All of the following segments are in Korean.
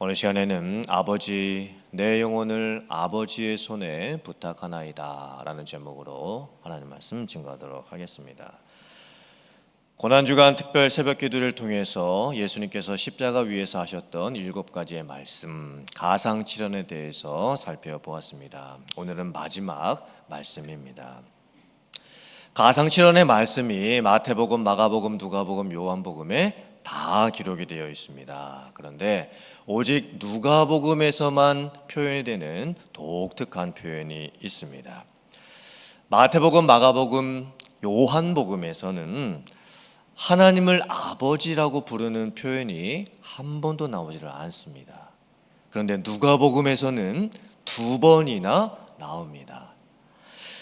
오늘 시간에는 아버지 내 영혼을 아버지의 손에 부탁하나이다 라는 제목으로 하나님 말씀 증거하도록 하겠습니다. 고난주간 특별 새벽기도를 통해서 예수님께서 십자가 위에서 하셨던 7가지의 말씀, 가상칠언에 대해서 살펴보았습니다. 오늘은 마지막 말씀입니다. 가상칠언의 말씀이 마태복음, 마가복음, 누가복음, 요한복음에 다 기록이 되어 있습니다. 그런데 오직 누가복음에서만 표현이 되는 독특한 표현이 있습니다. 마태복음, 마가복음, 요한복음에서는 하나님을 아버지라고 부르는 표현이 한 번도 나오지를 않습니다. 그런데 누가복음에서는 2번이나 나옵니다.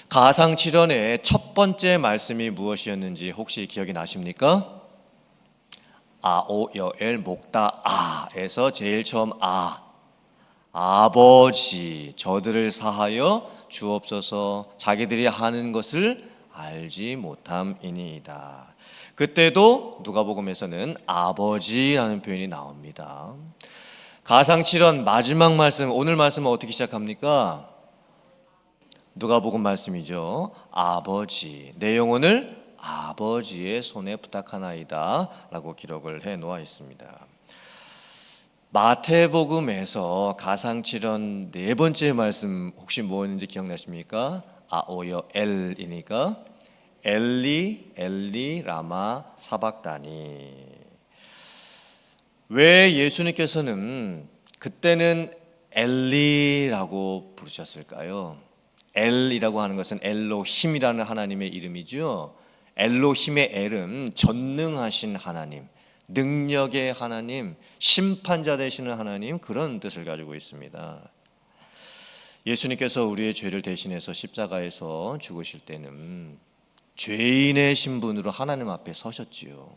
가상칠언의 첫 번째 말씀이 무엇이었는지 혹시 기억이 나십니까? 아오여엘 목다 아에서 제일 처음 아버지 저들을 사하여 주옵소서 자기들이 하는 것을 알지 못함이니이다. 그때도 누가복음에서는 아버지라는 표현이 나옵니다. 가상칠언 마지막 말씀, 오늘 말씀은 어떻게 시작합니까? 누가복음 말씀이죠. 아버지 내 영혼을 아버지의 손에 부탁하나이다 라고 기록을 해 놓아 있습니다. 마태복음에서 가상칠언 4번째 말씀 혹시 뭐였는지 기억나십니까? 아오여 엘이니까 엘리 엘리 라마 사박다니. 왜 예수님께서는 그때는 엘리라고 부르셨을까요? 엘이라고 하는 것은 엘로힘이라는 하나님의 이름이죠. 엘로힘의 엘은 전능하신 하나님, 능력의 하나님, 심판자 되시는 하나님, 그런 뜻을 가지고 있습니다. 예수님께서 우리의 죄를 대신해서 십자가에서 죽으실 때는 죄인의 신분으로 하나님 앞에 서셨지요.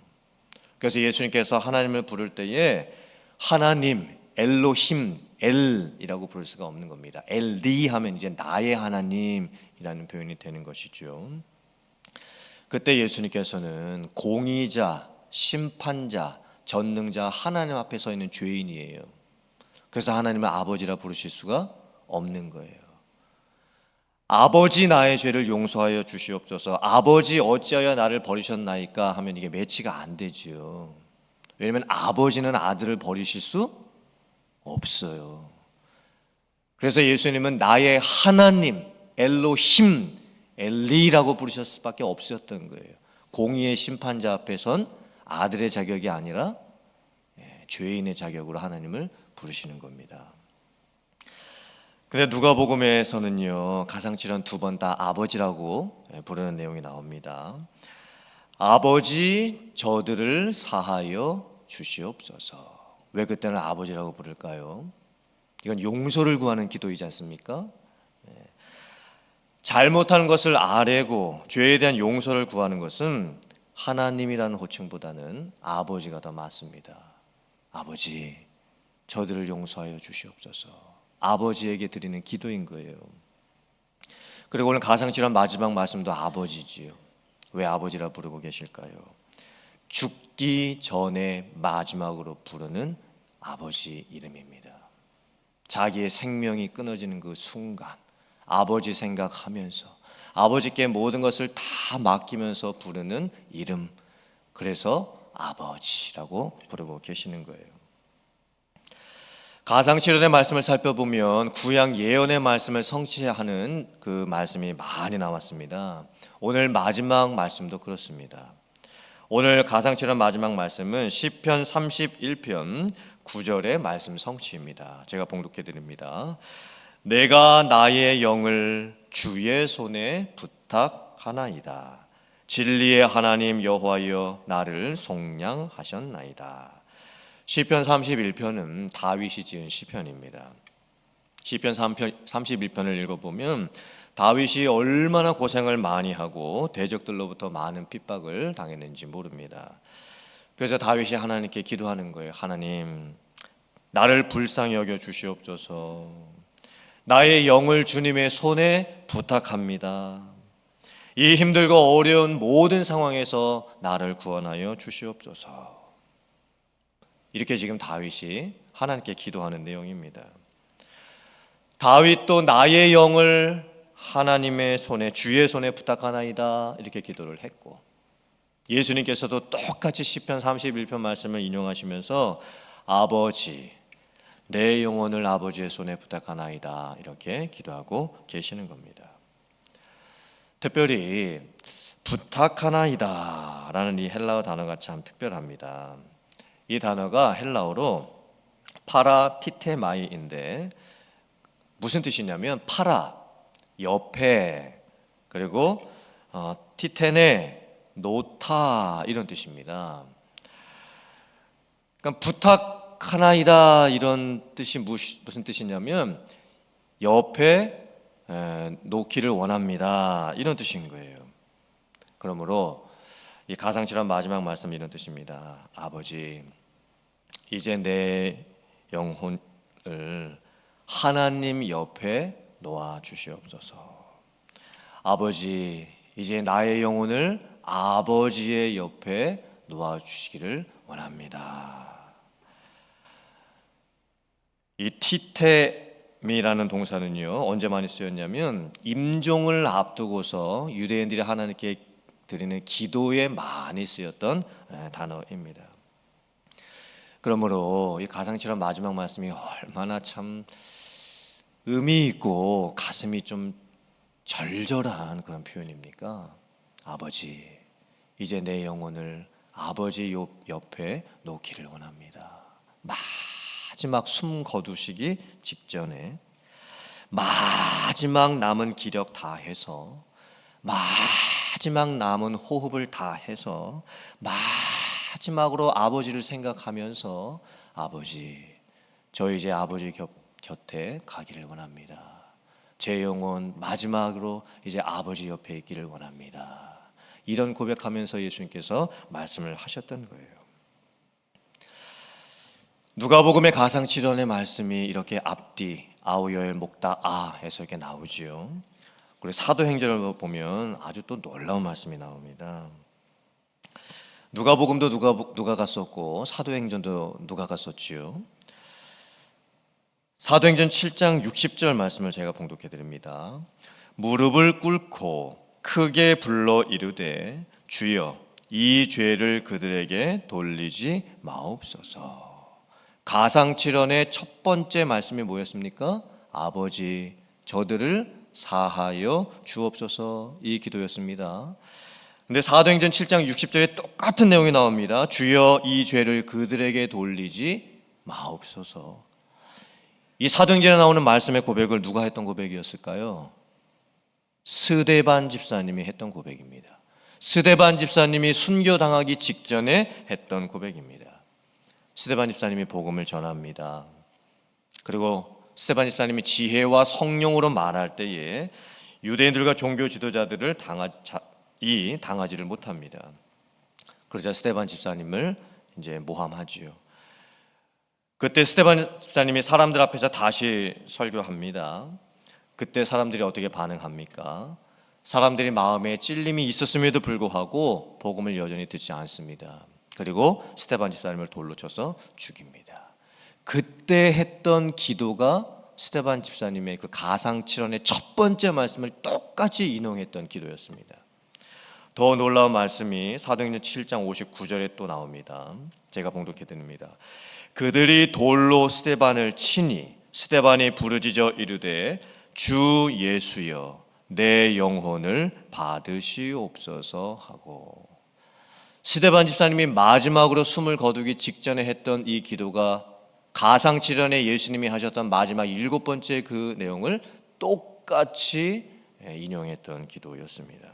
그래서 예수님께서 하나님을 부를 때에 하나님, 엘로힘, 엘이라고 부를 수가 없는 겁니다. 엘리 하면 이제 나의 하나님이라는 표현이 되는 것이죠. 그때 예수님께서는 공의자, 심판자, 전능자 하나님 앞에 서 있는 죄인이에요. 그래서 하나님을 아버지라 부르실 수가 없는 거예요. 아버지 나의 죄를 용서하여 주시옵소서. 아버지 어찌하여 나를 버리셨나이까 하면 이게 매치가 안 되지요. 왜냐하면 아버지는 아들을 버리실 수 없어요. 그래서 예수님은 나의 하나님 엘로힘 엘리라고 부르셨을 수밖에 없었던 거예요. 공의의 심판자 앞에 선 아들의 자격이 아니라 죄인의 자격으로 하나님을 부르시는 겁니다. 그런데 누가복음에서는요 가상칠언 2번 다 아버지라고 부르는 내용이 나옵니다. 아버지 저들을 사하여 주시옵소서. 왜 그때는 아버지라고 부를까요? 이건 용서를 구하는 기도이지 않습니까? 잘못하는 것을 아뢰고 죄에 대한 용서를 구하는 것은 하나님이라는 호칭보다는 아버지가 더 맞습니다. 아버지 저들을 용서하여 주시옵소서. 아버지에게 드리는 기도인 거예요. 그리고 오늘 가상칠언 마지막 말씀도 아버지지요. 왜 아버지라 부르고 계실까요? 죽기 전에 마지막으로 부르는 아버지 이름입니다. 자기의 생명이 끊어지는 그 순간 아버지 생각하면서 아버지께 모든 것을 다 맡기면서 부르는 이름, 그래서 아버지라고 부르고 계시는 거예요. 가상칠언의 말씀을 살펴보면 구약 예언의 말씀을 성취하는 그 말씀이 많이 나왔습니다. 오늘 마지막 말씀도 그렇습니다. 오늘 가상칠언 마지막 말씀은 시편 31편 9절의 말씀 성취입니다. 제가 봉독해 드립니다. 내가 나의 영을 주의 손에 부탁하나이다. 진리의 하나님 여호와여 나를 속량하셨나이다. 시편 31편은 다윗이 지은 시편입니다. 시편 31편을 읽어보면 다윗이 얼마나 고생을 많이 하고 대적들로부터 많은 핍박을 당했는지 모릅니다. 그래서 다윗이 하나님께 기도하는 거예요. 하나님 나를 불쌍히 여겨 주시옵소서. 나의 영을 주님의 손에 부탁합니다. 이 힘들고 어려운 모든 상황에서 나를 구원하여 주시옵소서. 이렇게 지금 다윗이 하나님께 기도하는 내용입니다. 다윗도 나의 영을 하나님의 손에, 주의 손에 부탁하나이다 이렇게 기도를 했고, 예수님께서도 똑같이 시편 31편 말씀을 인용하시면서 아버지 내 영혼을 아버지의 손에 부탁하나이다 이렇게 기도하고 계시는 겁니다. 특별히 부탁하나이다 라는 이 헬라어 단어가 참 특별합니다. 이 단어가 헬라어로 파라티테마이인데 무슨 뜻이냐면 파라, 옆에, 그리고 티테네, 놓다 이런 뜻입니다. 그러니까 부탁하나이다 이런 뜻이 무슨 뜻이냐면 옆에 놓기를 원합니다 이런 뜻인 거예요. 그러므로 이 가상칠한 마지막 말씀 이런 뜻입니다. 아버지 이제 내 영혼을 하나님 옆에 놓아 주시옵소서. 아버지 이제 나의 영혼을 아버지의 옆에 놓아 주시기를 원합니다. 이 티테미라는 동사는요 언제 많이 쓰였냐면 임종을 앞두고서 유대인들이 하나님께 드리는 기도에 많이 쓰였던 단어입니다. 그러므로 이 가상칠한 마지막 말씀이 얼마나 참 의미 있고 가슴이 좀 절절한 그런 표현입니까? 아버지 이제 내 영혼을 아버지 옆에 놓기를 원합니다. 마지막 숨 거두시기 직전에 마지막 남은 기력 다 해서 마지막 남은 호흡을 다 해서 마지막으로 아버지를 생각하면서 아버지 저 이제 아버지 곁에 가기를 원합니다. 제 영혼 마지막으로 이제 아버지 옆에 있기를 원합니다. 이런 고백하면서 예수님께서 말씀을 하셨던 거예요. 누가복음의 가상칠언의 말씀이 이렇게 앞뒤 아우여엘 목다 아 해서 이렇게 나오지요. 그리고 사도행전을 보면 아주 또 놀라운 말씀이 나옵니다. 누가복음도 누가가 썼고 사도행전도 누가가 썼지요. 사도행전 7장 60절 말씀을 제가 봉독해 드립니다. 무릎을 꿇고 크게 불러 이르되 주여 이 죄를 그들에게 돌리지 마옵소서. 가상칠언의 첫 번째 말씀이 뭐였습니까? 아버지 저들을 사하여 주옵소서 이 기도였습니다. 근데 사도행전 7장 60절에 똑같은 내용이 나옵니다. 주여 이 죄를 그들에게 돌리지 마옵소서. 이 사도행전에 나오는 말씀의 고백을 누가 했던 고백이었을까요? 스데반 집사님이 했던 고백입니다. 스데반 집사님이 순교당하기 직전에 했던 고백입니다. 스데반 집사님이 복음을 전합니다. 그리고 스데반 집사님이 지혜와 성령으로 말할 때에 유대인들과 종교 지도자들을 당하지를 못합니다. 그러자 스데반 집사님을 이제 모함하지요. 그때 스데반 집사님이 사람들 앞에서 다시 설교합니다. 그때 사람들이 어떻게 반응합니까? 사람들이 마음에 찔림이 있었음에도 불구하고 복음을 여전히 듣지 않습니다. 그리고 스데반 집사님을 돌로 쳐서 죽입니다. 그때 했던 기도가 스데반 집사님의 그 가상칠언의 첫 번째 말씀을 똑같이 인용했던 기도였습니다. 더 놀라운 말씀이 사도행전 7장 59절에 또 나옵니다. 제가 봉독해 드립니다. 그들이 돌로 스데반을 치니 스데반이 부르짖어 이르되 주 예수여 내 영혼을 받으시옵소서 하고, 스데반 집사님이 마지막으로 숨을 거두기 직전에 했던 이 기도가 가상칠언에 예수님이 하셨던 마지막 7번째 그 내용을 똑같이 인용했던 기도였습니다.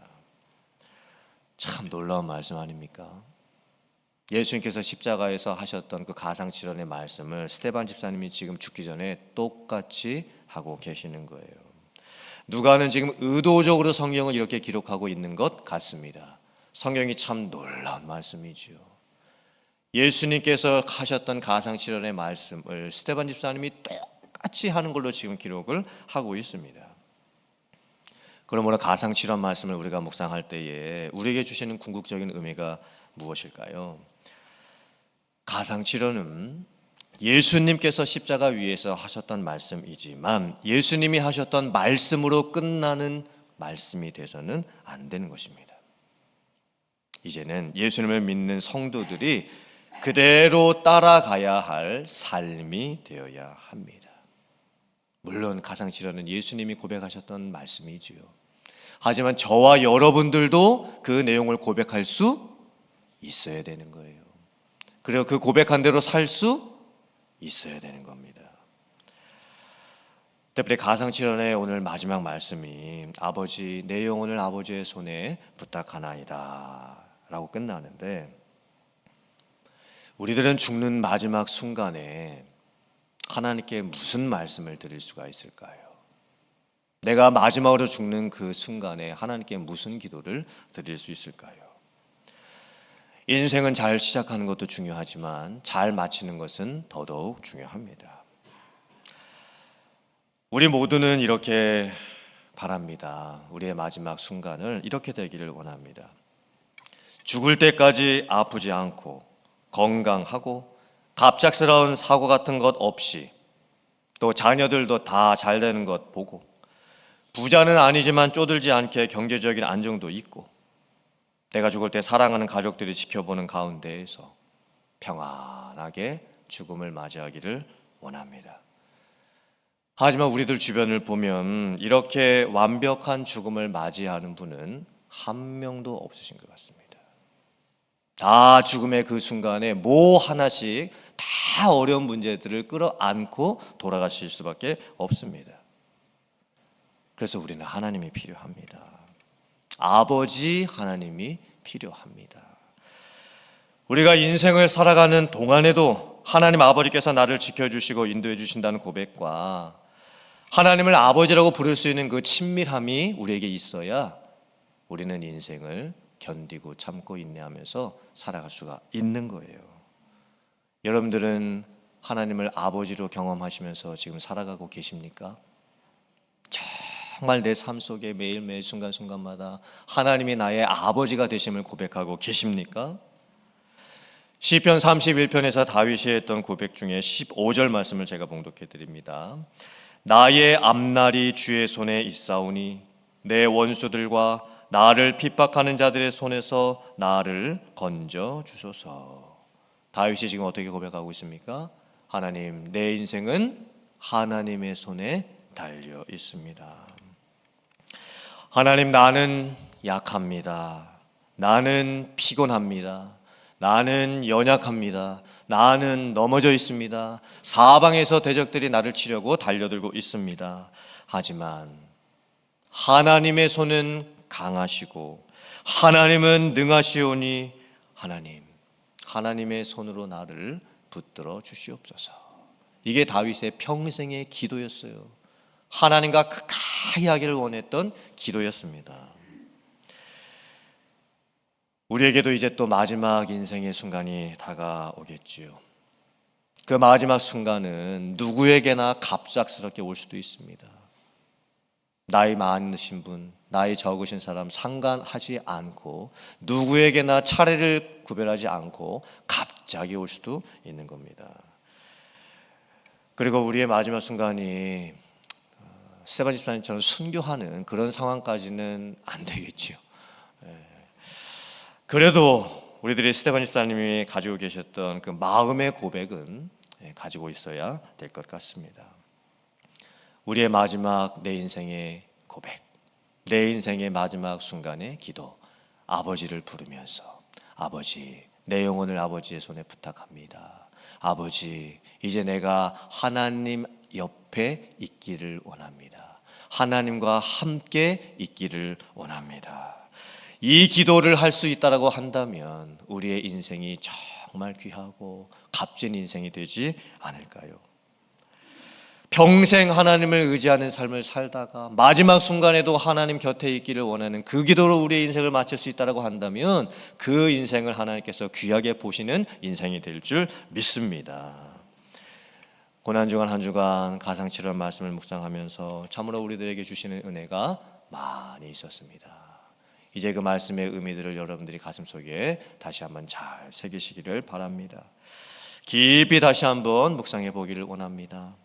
참 놀라운 말씀 아닙니까? 예수님께서 십자가에서 하셨던 그 가상칠언의 말씀을 스데반 집사님이 지금 죽기 전에 똑같이 하고 계시는 거예요. 누가는 지금 의도적으로 성경을 이렇게 기록하고 있는 것 같습니다. 성경이 참 놀라운 말씀이지요. 예수님께서 하셨던 가상칠언의 말씀을 스데반 집사님이 똑같이 하는 걸로 지금 기록을 하고 있습니다. 그러므로 가상칠언 말씀을 우리가 묵상할 때에 우리에게 주시는 궁극적인 의미가 무엇일까요? 가상칠언은 예수님께서 십자가 위에서 하셨던 말씀이지만 예수님이 하셨던 말씀으로 끝나는 말씀이 돼서는 안 되는 것입니다. 이제는 예수님을 믿는 성도들이 그대로 따라가야 할 삶이 되어야 합니다. 물론 가상실현은 예수님이 고백하셨던 말씀이지요. 하지만 저와 여러분들도 그 내용을 고백할 수 있어야 되는 거예요. 그리고 그 고백한 대로 살 수 있어야 되는 겁니다. 특별히 가상실현의 오늘 마지막 말씀이 아버지 내 영혼을 아버지의 손에 부탁하나이다 라고 끝나는데, 우리들은 죽는 마지막 순간에 하나님께 무슨 말씀을 드릴 수가 있을까요? 내가 마지막으로 죽는 그 순간에 하나님께 무슨 기도를 드릴 수 있을까요? 인생은 잘 시작하는 것도 중요하지만 잘 마치는 것은 더더욱 중요합니다. 우리 모두는 이렇게 바랍니다. 우리의 마지막 순간을 이렇게 되기를 원합니다. 죽을 때까지 아프지 않고 건강하고 갑작스러운 사고 같은 것 없이, 또 자녀들도 다 잘 되는 것 보고, 부자는 아니지만 쪼들지 않게 경제적인 안정도 있고, 내가 죽을 때 사랑하는 가족들이 지켜보는 가운데에서 평안하게 죽음을 맞이하기를 원합니다. 하지만 우리들 주변을 보면 이렇게 완벽한 죽음을 맞이하는 분은 한 명도 없으신 것 같습니다. 다 죽음의 그 순간에 뭐 하나씩 다 어려운 문제들을 끌어안고 돌아가실 수밖에 없습니다. 그래서 우리는 하나님이 필요합니다. 아버지 하나님이 필요합니다. 우리가 인생을 살아가는 동안에도 하나님 아버지께서 나를 지켜주시고 인도해 주신다는 고백과 하나님을 아버지라고 부를 수 있는 그 친밀함이 우리에게 있어야 우리는 인생을 견디고 참고 인내하면서 살아갈 수가 있는 거예요. 여러분들은 하나님을 아버지로 경험하시면서 지금 살아가고 계십니까? 정말 내 삶 속에 매일매일 순간순간마다 하나님이 나의 아버지가 되심을 고백하고 계십니까? 시편 31편에서 다윗이 했던 고백 중에 15절 말씀을 제가 봉독해 드립니다. 나의 앞날이 주의 손에 있사오니 내 원수들과 나를 핍박하는 자들의 손에서 나를 건져 주소서. 다윗이 지금 어떻게 고백하고 있습니까? 하나님, 내 인생은 하나님의 손에 달려 있습니다. 하나님, 나는 약합니다. 나는 피곤합니다. 나는 연약합니다. 나는 넘어져 있습니다. 사방에서 대적들이 나를 치려고 달려들고 있습니다. 하지만 하나님의 손은 강하시고 하나님은 능하시오니 하나님의 손으로 나를 붙들어 주시옵소서. 이게 다윗의 평생의 기도였어요. 하나님과 가까이 하기를 원했던 기도였습니다. 우리에게도 이제 또 마지막 인생의 순간이 다가오겠지요. 그 마지막 순간은 누구에게나 갑작스럽게 올 수도 있습니다. 나이 많으신 분, 나이 적으신 사람 상관하지 않고 누구에게나 차례를 구별하지 않고 갑자기 올 수도 있는 겁니다. 그리고 우리의 마지막 순간이 스테반 집사님처럼 순교하는 그런 상황까지는 안 되겠죠. 그래도 우리들이 스테반 집사님이 가지고 계셨던 그 마음의 고백은 가지고 있어야 될 것 같습니다. 우리의 마지막 내 인생의 고백, 내 인생의 마지막 순간의 기도, 아버지를 부르면서 아버지, 내 영혼을 아버지의 손에 부탁합니다. 아버지, 이제 내가 하나님 옆에 있기를 원합니다. 하나님과 함께 있기를 원합니다. 이 기도를 할 수 있다라고 한다면 우리의 인생이 정말 귀하고 값진 인생이 되지 않을까요? 평생 하나님을 의지하는 삶을 살다가 마지막 순간에도 하나님 곁에 있기를 원하는 그 기도로 우리의 인생을 마칠 수 있다라고 한다면 그 인생을 하나님께서 귀하게 보시는 인생이 될 줄 믿습니다. 고난주간 한 주간 가상칠언 말씀을 묵상하면서 참으로 우리들에게 주시는 은혜가 많이 있었습니다. 이제 그 말씀의 의미들을 여러분들이 가슴속에 다시 한번 잘 새기시기를 바랍니다. 깊이 다시 한번 묵상해 보기를 원합니다.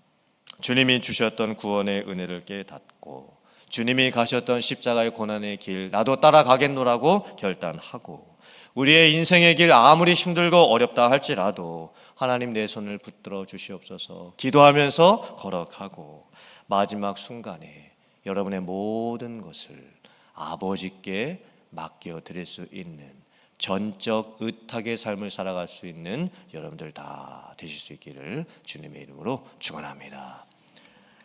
주님이 주셨던 구원의 은혜를 깨닫고 주님이 가셨던 십자가의 고난의 길 나도 따라가겠노라고 결단하고 우리의 인생의 길 아무리 힘들고 어렵다 할지라도 하나님 내 손을 붙들어 주시옵소서 기도하면서 걸어가고 마지막 순간에 여러분의 모든 것을 아버지께 맡겨드릴 수 있는 전적 의탁의 삶을 살아갈 수 있는 여러분들 다 되실 수 있기를 주님의 이름으로 축원합니다.